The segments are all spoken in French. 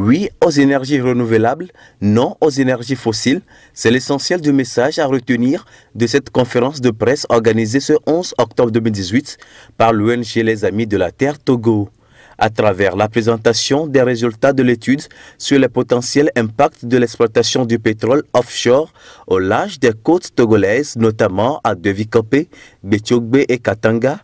Oui aux énergies renouvelables, non aux énergies fossiles. C'est l'essentiel du message à retenir de cette conférence de presse organisée ce 11 octobre 2018 par l'ONG Les Amis de la Terre Togo. À travers la présentation des résultats de l'étude sur les potentiels impacts de l'exploitation du pétrole offshore au large des côtes togolaises, notamment à Devikopé, Bétiogbe et Katanga,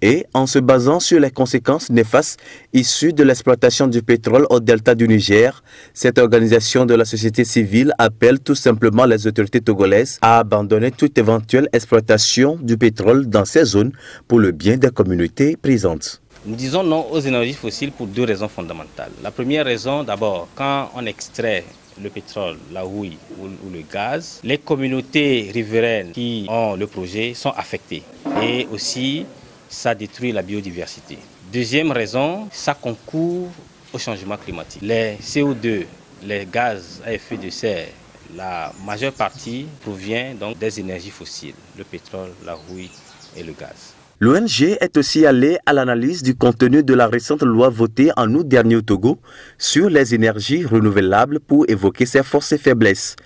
et en se basant sur les conséquences néfastes issues de l'exploitation du pétrole au delta du Niger, cette organisation de la société civile appelle tout simplement les autorités togolaises à abandonner toute éventuelle exploitation du pétrole dans ces zones pour le bien des communautés présentes. Nous disons non aux énergies fossiles pour deux raisons fondamentales. La première raison, d'abord, quand on extrait le pétrole, la houille ou le gaz, les communautés riveraines qui ont le projet sont affectées. Et aussi, ça détruit la biodiversité. Deuxième raison, ça concourt au changement climatique. Les CO2, les gaz à effet de serre, la majeure partie provient donc des énergies fossiles, le pétrole, la houille et le gaz. L'ONG est aussi allée à l'analyse du contenu de la récente loi votée en août dernier au Togo sur les énergies renouvelables pour évoquer ses forces et faiblesses.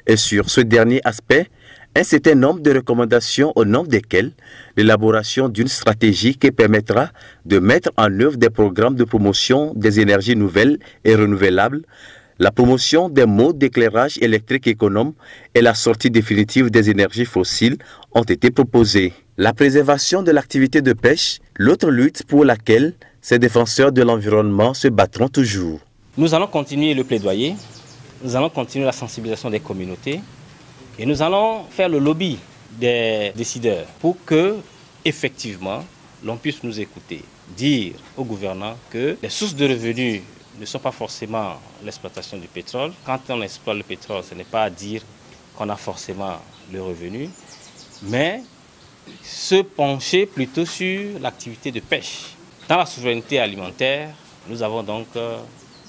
Et sur ce dernier aspect, un certain nombre de recommandations au nombre desquelles l'élaboration d'une stratégie qui permettra de mettre en œuvre des programmes de promotion des énergies nouvelles et renouvelables, la promotion des modes d'éclairage électrique économe et la sortie définitive des énergies fossiles ont été proposées. La préservation de l'activité de pêche, l'autre lutte pour laquelle ces défenseurs de l'environnement se battront toujours. Nous allons continuer le plaidoyer, nous allons continuer la sensibilisation des communautés et nous allons faire le lobby des décideurs pour que, effectivement, l'on puisse nous écouter, dire aux gouvernants que les sources de revenus ne sont pas forcément l'exploitation du pétrole. Quand on exploite le pétrole, ce n'est pas à dire qu'on a forcément le revenu, mais se pencher plutôt sur l'activité de pêche. Dans la souveraineté alimentaire, nous avons donc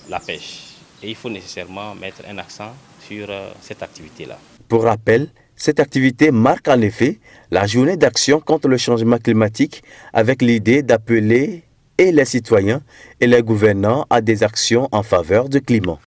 la pêche. Et il faut nécessairement mettre un accent sur cette activité-là. Pour rappel, cette activité marque en effet la journée d'action contre le changement climatique avec l'idée d'appeler et les citoyens et les gouvernants à des actions en faveur du climat.